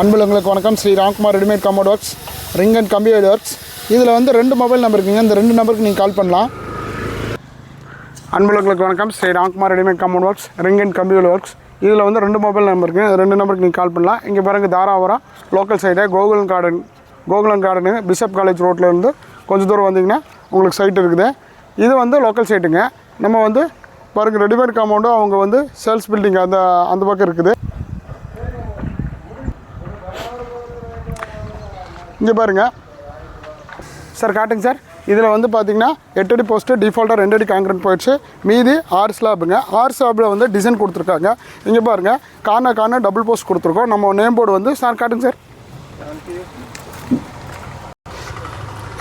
அன்புள்ளவங்களுக்கு வணக்கம். Shri Ramkumar readymade compound works, ring and கம்பி works. இதில் வந்து 2 மொபைல் நம்பர் இருக்குங்க. இந்த 2 நம்பருக்கு நீங்கள் கால் பண்ணலாம். அன்புள்ளவங்களுக்கு வணக்கம். Shri Ramkumar readymade compound works, ring and கம்பி ஒர்க்ஸ். இதில் வந்து 2 மொபைல் நம்பர் இருக்குங்க. 2 நம்பருக்கு நீங்கள் கால் பண்ணலாம். இங்கே பாருங்கள், Dharapuram local side Gokulan garden bishop college ரோட்டில் இருந்து கொஞ்சம் தூரம் வந்தீங்கன்னா உங்களுக்கு சைட் இருக்குது. இது வந்து லோக்கல் சைட்டுங்க. நம்ம வந்து பாருங்கள், ரெடிமேட் காம்பவுண்டும் அவங்க வந்து சேல்ஸ் பில்டிங் அந்த பக்கம் இருக்குது. இங்கே பாருங்கள் சார், காட்டுங்க சார். இதில் வந்து பார்த்திங்கன்னா 8 அடி போஸ்ட்டு, டிஃபால்ட்டாக 2 அடி காங்கிரீட் போயிடுச்சு. மீதி 6 ஸ்லாப்புங்க. 6 ஸ்லாப்பில் வந்து டிசைன் கொடுத்துருக்காங்க. இங்கே பாருங்கள், கார்னர் டபுள் போஸ்ட் கொடுத்துருக்கோம். நம்ம நேம் போர்டு வந்து சார் காட்டுங்க சார்.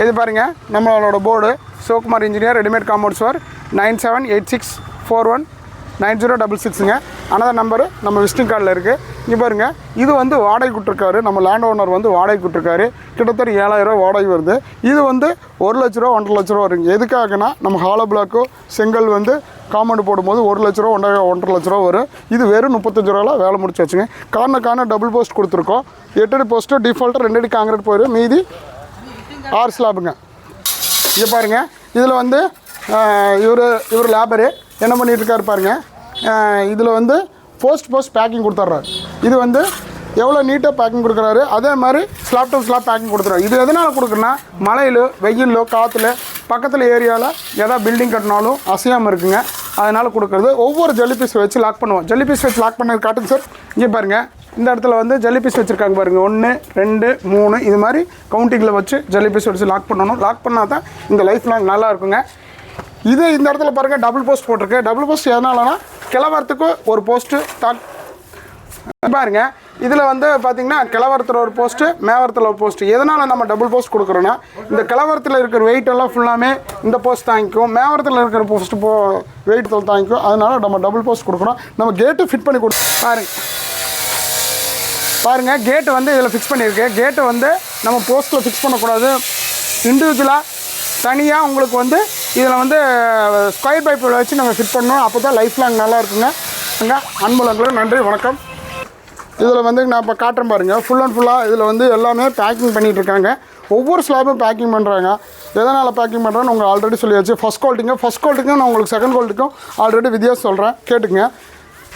இது பாருங்கள், நம்மளோட board Sivakumar engineer readymade compounds for 9786419066ங்க. அனதர் நம்பரு நம்ம விசிட்டிங் கார்டில் இருக்குது. இங்கே பாருங்கள், இது வந்து வாடகை கொடுத்துருக்காரு. நம்ம லேண்ட் ஓனர் வந்து வாடகை கொடுத்துருக்காரு. கிட்டத்தட்ட 7000 ரூபா வாடகை வருது. இது வந்து 1 லட்ச ரூபா 1.5 லட்ச ரூபா வருங்க. எதுக்காகனா நம்ம ஹாலோ பிளாக்கோ செங்கல் வந்து காம்பவுண்டு போடும்போது 1 லட்ச ரூபா 1.5 லட்ச ரூபா வரும். இது வெறும் 35 ரூபாவில் வேலை முடிச்சு வச்சுங்க. கார்னர் டபுள் போஸ்ட் கொடுத்துருக்கோம். 8 அடி போஸ்ட்டு, டிஃபால்ட்டாக 2 அடி காங்கிரீட் போயிடும். மீதி 6 ஸ்லாப்புங்க. இங்கே பாருங்கள், இதில் வந்து இவர் லேபரு என்ன பண்ணிகிட்டு இருக்காரு பாருங்கள். இதில் வந்து போஸ்ட் பேக்கிங் கொடுத்துட்றாரு. இது வந்து எவ்வளோ நீட்டாக பேக்கிங் கொடுக்குறாரு. அதே மாதிரி ஸ்லாப் டு ஸ்லாப் பேக்கிங் கொடுத்துறாரு. இது எதனால் கொடுக்குறேன்னா, மழையிலோ வெயிலோ காற்றுல பக்கத்தில் ஏரியாவில் எதாவது பில்டிங் கட்டினாலும் அசையாமல் இருக்குங்க. அதனால் கொடுக்குறது. ஒவ்வொரு ஜல்லி பீஸ் வச்சு லாக் பண்ணுவோம். ஜல்லி பீஸ் வச்சு லாக் பண்ணது காட்டுங்க சார். இங்கே பாருங்கள், இந்த இடத்துல வந்து ஜல்லி பீஸ் வச்சுருக்காங்க பாருங்கள். 1 2 3 இது மாதிரி கவுண்டிங்கில் வச்சு ஜல்லி பீஸ் வச்சு லாக் பண்ணணும். லாக் பண்ணால் தான் இந்த லைஃப் லாங் நல்லா இருக்குங்க. இது இந்த இடத்துல பாருங்கள், டபுள் போஸ்ட் போட்டிருக்கு. டபுள் போஸ்ட் எதனாலனா, கிளவரத்துக்கு ஒரு போஸ்ட்டு பாருங்கள். இதில் வந்து பார்த்திங்கன்னா கிளவரத்தில் ஒரு போஸ்ட்டு, மேவரத்தில் ஒரு போஸ்ட்டு. எதனால் நம்ம டபுள் போஸ்ட் கொடுக்குறோன்னா, இந்த கிளவரத்தில் இருக்கிற வெயிட் எல்லாம் ஃபுல்லாமே இந்த போஸ்ட் தாங்கிக்கும். மேவரத்தில் இருக்கிற போஸ்ட்டு வெயிட் தாங்கிக்கும். அதனால் நம்ம டபுள் போஸ்ட் கொடுக்குறோம். நம்ம கேட்டு ஃபிட் பண்ணி பாருங்கள், கேட்டு வந்து இதில் ஃபிக்ஸ் பண்ணியிருக்கு. கேட்டு வந்து நம்ம போஸ்ட்டில் ஃபிக்ஸ் பண்ணக்கூடாது. இண்டிவிஜுவலாக தனியாக உங்களுக்கு வந்து இதில் வந்து ஸ்கொயர் பைப்பில் வச்சு நம்ம ஃபிட் பண்ணணும். அப்போ தான் லைஃப் லாங் நல்லா இருக்குங்க. அன்புள்ளவங்களுக்கு நன்றி, வணக்கம். இதில் வந்து நான் இப்போ காட்டுறேன் பாருங்கள். ஃபுல் அண்ட் ஃபுல்லாக இதில் வந்து எல்லாமே பேக்கிங் பண்ணிகிட்ருக்காங்க. ஒவ்வொரு ஸ்லாப்பும் பேக்கிங் பண்ணுறாங்க. எதனால் பேக்கிங் பண்ணுறேன்னு உங்களுக்கு ஆல்ரெடி சொல்லியாச்சு. ஃபஸ்ட் குவாலிட்டிக்கும் நான் உங்களுக்கு செகண்ட் குவாலிட்டிக்கும் ஆல்ரெடி வித்தியாசம் சொல்கிறேன், கேட்டுங்க.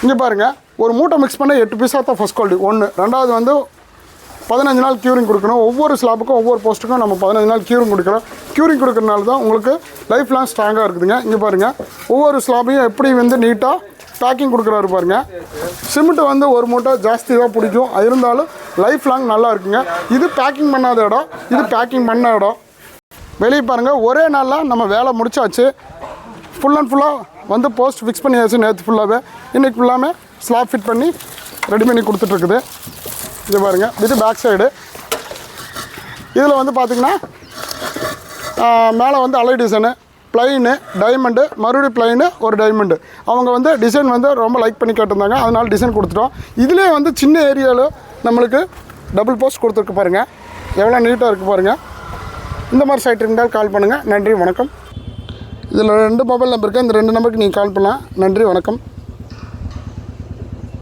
இங்கே பாருங்கள், ஒரு மூட்டை மிக்ஸ் பண்ண 8 பீஸாக தான் ஃபஸ்ட் குவாலிட்டி 1. ரெண்டாவது வந்து 15 நாள் க்யூரிங் கொடுக்கணும். ஒவ்வொரு ஸ்லாப்புக்கும் ஒவ்வொரு போஸ்ட்டுக்கும் நம்ம 15 நாள் க்யூரிங் கொடுக்குறோம். க்யூரிங் கொடுக்குறதுனால தான் உங்களுக்கு லைஃப் லாங் ஸ்ட்ராங்காக இருக்குதுங்க. இங்கே பாருங்கள், ஒவ்வொரு ஸ்லாப்பையும் எப்படி வந்து நீட்டாக பேக்கிங் கொடுக்குறாரு பாருங்கள். சிமெண்ட்டு வந்து ஒரு மூட்டை ஜாஸ்தி தான் பிடிக்கும். இருந்தாலும் லைஃப் லாங் நல்லா இருக்குங்க. இது பேக்கிங் பண்ணாத இடம், இது பேக்கிங் பண்ண இடம். வெளியே பாருங்கள், ஒரே நாளில் நம்ம வேலை முடிச்சாச்சு. ஃபுல் அண்ட் ஃபுல்லாக வந்து போஸ்ட் ஃபிக்ஸ் பண்ணியாச்சு. நேற்று ஃபுல்லாகவே, இன்றைக்கி ஃபுல்லாமே ஸ்லாப் ஃபிட் பண்ணி ரெடி பண்ணி கொடுத்துட்ருக்குது. இது பாருங்கள், இது பேக் சைடு. இதில் வந்து பார்த்திங்கன்னா மேலே வந்து அலை டிசைனு, ப்ளைனு, டைமண்டு, மறுபடியும் ப்ளைனு, ஒரு டைமண்டு. அவங்க வந்து டிசைன் வந்து ரொம்ப லைக் பண்ணி கேட்டிருந்தாங்க. அதனால் டிசைன் கொடுத்துட்டோம். இதிலே வந்து சின்ன ஏரியாவில் நம்மளுக்கு டபுள் போஸ்ட் கொடுத்துருக்கு பாருங்கள். எவ்வளோ நீட்டாக இருக்குது பாருங்கள். இந்த மாதிரி சைட் இருந்தால் கால் பண்ணுங்கள். நன்றி, வணக்கம். இதில் 2 மொபைல் நம்பர் இருக்குது. இந்த 2 நம்பருக்கு நீங்கள் கால் பண்ணலாம். நன்றி, வணக்கம்.